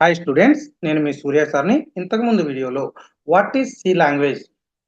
Hi students, నేను మీ సూర్య సార్ని. ఇంతకుముందు వీడియోలో what is C language,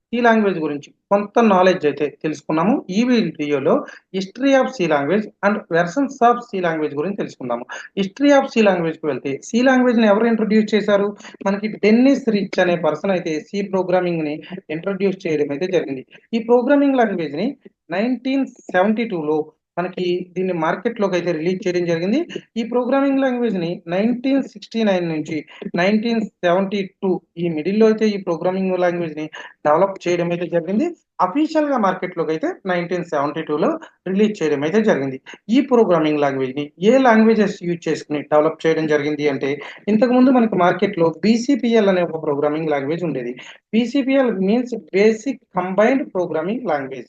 C language గురించి కొంత నాలెడ్జ్ అయితే తెలుసుకున్నాము. ఈ వీడియోలో history of C language and versions of C language గురించి తెలుసుకుందాము. హిస్టరీ ఆఫ్ సి లాంగ్వేజ్కి వెళ్తే సి లాంగ్వేజ్ని ఎవరు ఇంట్రొడ్యూస్ చేశారు? మనకి డెన్నిస్ రిచ్ అనే పర్సన్ అయితే సి ప్రోగ్రామింగ్ని ఇంట్రొడ్యూస్ చేయడం అయితే జరిగింది. ఈ ప్రోగ్రామింగ్ లాంగ్వేజ్ని 1972లో మనకి దీన్ని మార్కెట్లోకి అయితే రిలీజ్ చేయడం జరిగింది. ఈ ప్రోగ్రామింగ్ లాంగ్వేజ్ ని 1969 నుంచి 1972 ఈ మిడిల్ లో అయితే ఈ ప్రోగ్రామింగ్ లాంగ్వేజ్ ని డెవలప్ చేయడం అయితే జరిగింది. అఫీషియల్ గా మార్కెట్ లోకి అయితే 1972లో రిలీజ్ చేయడం అయితే జరిగింది. ఈ ప్రోగ్రామింగ్ లాంగ్వేజ్ ని ఏ లాంగ్వేజెస్ యూజ్ చేసుకుని డెవలప్ చేయడం జరిగింది అంటే, ఇంతకు ముందు మనకి మార్కెట్ లో బీసీపీఎల్ అనే ఒక ప్రోగ్రామింగ్ లాంగ్వేజ్ ఉండేది. BCPL means basic combined programming language.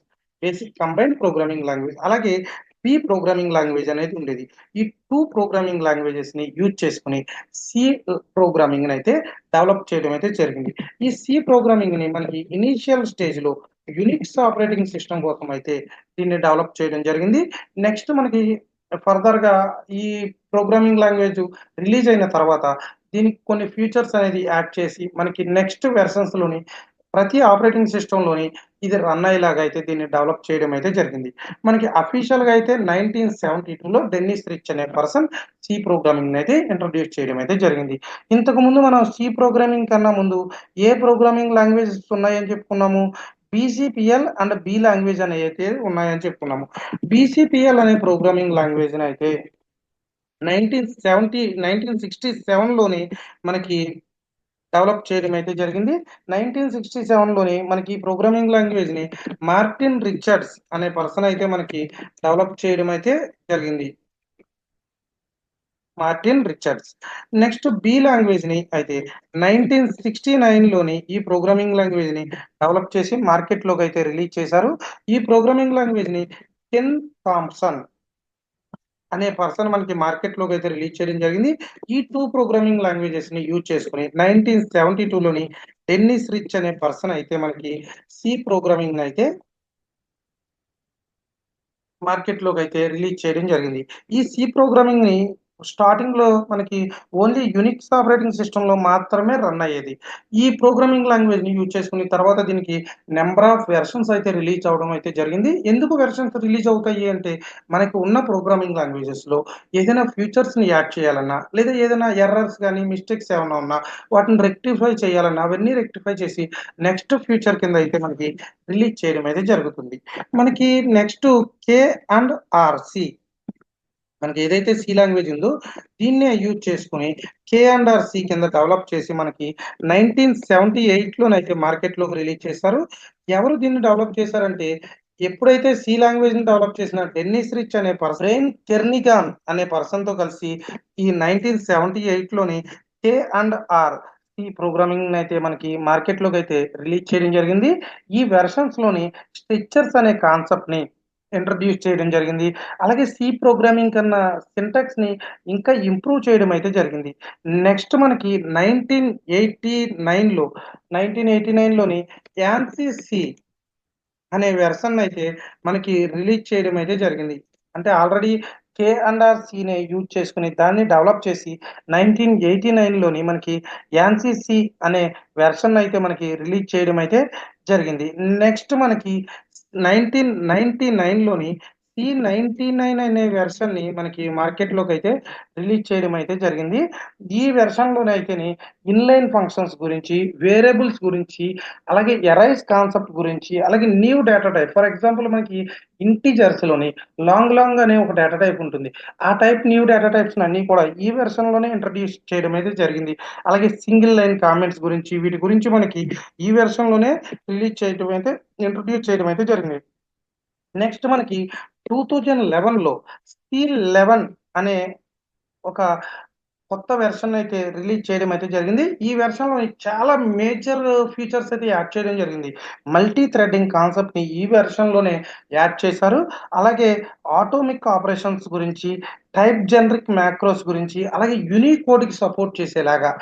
అలాగే పి ప్రోగ్రామింగ్ లాంగ్వేజ్ అనేది ఉండేది. ఈ టూ ప్రోగ్రామింగ్ లాంగ్వేజెస్ ని యూజ్ చేసుకుని సి ప్రోగ్రామింగ్ అయితే డెవలప్ చేయడం అయితే జరిగింది. ఈ సి ప్రోగ్రామింగ్ ని మనకి ఇనీషియల్ స్టేజ్ లో యునిక్స్ ఆపరేటింగ్ సిస్టమ్ కోసం అయితే దీన్ని డెవలప్ చేయడం జరిగింది. నెక్స్ట్ మనకి ఫర్దర్ గా ఈ ప్రోగ్రామింగ్ లాంగ్వేజ్ రిలీజ్ అయిన తర్వాత దీనికి కొన్ని ఫీచర్స్ అనేది యాడ్ చేసి మనకి నెక్స్ట్ వెర్షన్స్ లోని ప్రతి ఆపరేటింగ్ సిస్టమ్ లోని ఇది రన్ అయ్యేలాగా అయితే దీన్ని డెవలప్ చేయడం అయితే జరిగింది. మనకి అఫీషియల్ గా అయితే 1972లో డెన్నిస్ రిచ్ అనే పర్సన్ సి ప్రోగ్రామింగ్ అయితే ఇంట్రొడ్యూస్ చేయడం అయితే జరిగింది. ఇంతకు ముందు మనం సి ప్రోగ్రామింగ్ కన్నా ముందు ఏ ప్రోగ్రామింగ్ లాంగ్వేజెస్ ఉన్నాయని చెప్పుకున్నాము? బీసీపీఎల్ అండ్ బి లాంగ్వేజ్ అనే అయితే ఉన్నాయని చెప్పుకున్నాము. బీసీపీఎల్ అనే ప్రోగ్రామింగ్ లాంగ్వేజ్ అయితే 1967లోని మనకి డెవలప్ చేయడం అయితే జరిగింది. 1967లోని మనకి ప్రోగ్రామింగ్ లాంగ్వేజ్ ని మార్టిన్ రిచర్డ్స్ అనే పర్సన్ అయితే మనకి డెవలప్ చేయడం అయితే జరిగింది. Martin Richards. Next B language ని అయితే 1969లోని ఈ ప్రోగ్రామింగ్ లాంగ్వేజ్ ని డెవలప్ చేసి మార్కెట్ లోకి అయితే రిలీజ్ చేశారు. ఈ ప్రోగ్రామింగ్ లాంగ్వేజ్ ని కెన్ థామ్సన్ అనే పర్సన్ మనకి మార్కెట్ లోకి అయితే రిలీజ్ చేయడం జరిగింది. ఈ టూ ప్రోగ్రామింగ్ లాంగ్వేజెస్ ని యూజ్ చేసుకుని 1972లోని డెన్నిస్ రిచ్ అనే పర్సన్ అయితే మనకి సి ప్రోగ్రామింగ్ అయితే మార్కెట్ లోకి అయితే రిలీజ్ చేయడం జరిగింది. ఈ సి ప్రోగ్రామింగ్ ని స్టార్టింగ్ లో మనకి ఓన్లీ యునిక్స్ ఆపరేటింగ్ సిస్టమ్ లో మాత్రమే రన్ అయ్యేది. ఈ ప్రోగ్రామింగ్ లాంగ్వేజ్ ని యూజ్ చేసుకుని తర్వాత దీనికి నెంబర్ ఆఫ్ వెర్షన్స్ అయితే రిలీజ్ అవడం అయితే జరిగింది. ఎందుకు వెర్షన్స్ రిలీజ్ అవుతాయి అంటే, మనకి ఉన్న ప్రోగ్రామింగ్ లాంగ్వేజెస్ లో ఏదైనా ఫీచర్స్ ని యాడ్ చేయాలన్నా, లేదా ఏదైనా ఎర్రర్స్ కానీ మిస్టేక్స్ ఏమైనా ఉన్నా వాటిని రెక్టిఫై చేయాలన్నా అవన్నీ రెక్టిఫై చేసి నెక్స్ట్ ఫ్యూచర్ కింద అయితే మనకి రిలీజ్ చేయడం అయితే జరుగుతుంది. మనకి next K and R C, మనకి ఏదైతే సి లాంగ్వేజ్ ఉందో దీన్నే యూజ్ చేసుకుని కే అండ్ ఆర్ సి కింద డెవలప్ చేసి మనకి 1978లోనైతే మార్కెట్లోకి రిలీజ్ చేశారు. ఎవరు దీన్ని డెవలప్ చేశారంటే, ఎప్పుడైతే సి లాంగ్వేజ్ ని డెవలప్ చేసిన డెన్నిస్ రిచ్ అనే పర్సన్ కెర్నిగాన్ అనే పర్సన్ తో కలిసి ఈ 1978లోని K and R C programming అయితే మనకి మార్కెట్ లోకి అయితే రిలీజ్ చేయడం జరిగింది. ఈ వెర్షన్స్ లోని స్ట్రక్చర్స్ అనే కాన్సెప్ట్ ని ఇంట్రడ్యూస్ చేయడం జరిగింది. అలాగే సి ప్రోగ్రామింగ్ కన్నా సింటాక్స్ ని ఇంకా ఇంప్రూవ్ చేయడం అయితే జరిగింది. నెక్స్ట్ మనకి 1989లోని యాన్సీ సి అనే వెర్షన్ అయితే మనకి రిలీజ్ చేయడం అయితే జరిగింది. అంటే ఆల్రెడీ కే అండ్ ఆర్ సిని యూజ్ చేసుకుని దాన్ని డెవలప్ చేసి 1989లోని మనకి యాన్సీ సి అనే వెర్షన్ అయితే మనకి రిలీజ్ చేయడం అయితే జరిగింది. నెక్స్ట్ మనకి 1999లోని C99 అనే వెర్షన్ ని మనకి మార్కెట్ లోకి అయితే రిలీజ్ చేయడం అయితే జరిగింది. ఈ వెర్షన్ లోనైతేనే ఇన్లైన్ ఫంక్షన్స్ గురించి, వేరియబుల్స్ గురించి, అలాగే ఎరైజ్ కాన్సెప్ట్ గురించి, అలాగే new data type. For example మనకి ఇంటీజర్స్ లోని లాంగ్ అనే ఒక డేటా టైప్ ఉంటుంది. ఆ టైప్ న్యూ డేటా టైప్స్ అన్ని కూడా ఈ వెర్షన్ లోనే ఇంట్రడ్యూస్ చేయడం అయితే జరిగింది. అలాగే సింగిల్ లైన్ కామెంట్స్ గురించి, వీటి గురించి మనకి ఈ వెర్షన్ లోనే రిలీజ్ చేయడం అయితే ఇంట్రడ్యూస్ చేయడం అయితే జరిగింది. నెక్స్ట్ మనకి 2011లో C11 అనే ఒక కొత్త వెర్షన్ అయితే రిలీజ్ చేయడం అయితే జరిగింది. ఈ వెర్షన్ లో చాలా మేజర్ ఫీచర్స్ అయితే యాడ్ చేయడం జరిగింది. మల్టీ థ్రెడింగ్ కాన్సెప్ట్ ని ఈ వెర్షన్ లోనే యాడ్ చేశారు. అలాగే ఆటోమిక్ ఆపరేషన్స్ గురించి, టైప్ జనరిక్ మ్యాక్రోస్ గురించి, అలాగే యూనికోడ్ కి సపోర్ట్ చేసేలాగా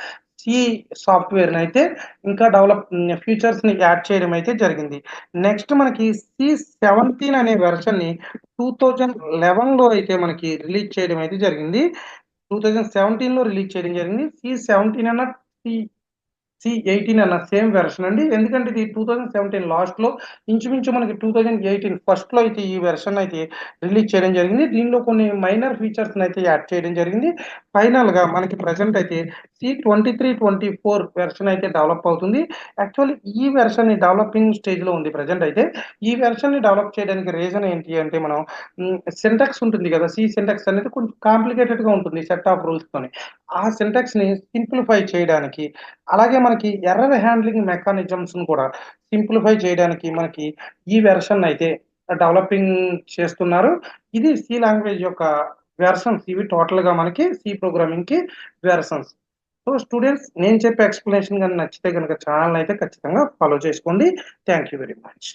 సి సాఫ్ట్వేర్ అయితే ఇంకా డెవలప్ ఫీచర్స్ ని యాడ్ చేయడం అయితే జరిగింది. నెక్స్ట్ మనకి C17 అనే వెర్షన్ ని 2011లో అయితే మనకి రిలీజ్ చేయడం అయితే జరిగింది. 2017లో రిలీజ్ చేయడం జరిగింది. సి17 అన్న సి సి18 అన్న సేమ్ వెర్షన్ అండి. ఎందుకంటే ఇది 2017 లాస్ట్‌లో ఇంచుమించు మనకి 2018 ఫస్ట్‌లో అయితే ఈ వెర్షన్ అయితే రిలీజ్ చేయడం జరిగింది. దీనిలో కొన్ని మైనర్ ఫీచర్స్‌నయితే యాడ్ చేయడం జరిగింది. ఫైనల్‌గా మనకి ప్రెజెంట్ అయితే సి23, 24 వెర్షన్ అయితే డెవలప్ అవుతుంది. యాక్చువల్లీ ఈ వెర్షన్ డెవలపింగ్ స్టేజ్‌లో ఉంది ప్రెజెంట్ అయితే. ఈ వెర్షన్‌ని డెవలప్ చేయడానికి రీజన్ ఏంటి అంటే మనం సింటాక్స్ ఉంటుంది కదా! సి సింటాక్స్ అనేది కొంచెం కాంప్లికేటెడ్‌గా ఉంటుంది సెట్ ఆఫ్ రూల్స్‌తోని. ఆ సింటాక్స్‌ని సింప్లిఫై చేయడానికి అలాగే మనకి ఎర్రర్ హ్యాండ్లింగ్ మెకానిజమ్స్‌ని కూడా సింప్లిఫై చేయడానికి మనకి ఈ వెర్షన్ అయితే డెవలపింగ్ చేస్తున్నారు. ఇది సి లాంగ్వేజ్ యొక్క వెర్షన్స్ ఇవి టోటల్‌గా మనకి సి ప్రోగ్రామింగ్‌కి వెర్షన్స్. సో, స్టూడెంట్స్ నేను చెప్పే ఎక్స్‌ప్లనేషన్ గాని నచ్చితే గనక ఛానెల్‌ని అయితే ఖచ్చితంగా ఫాలో చేసుకోండి. Thank you very much.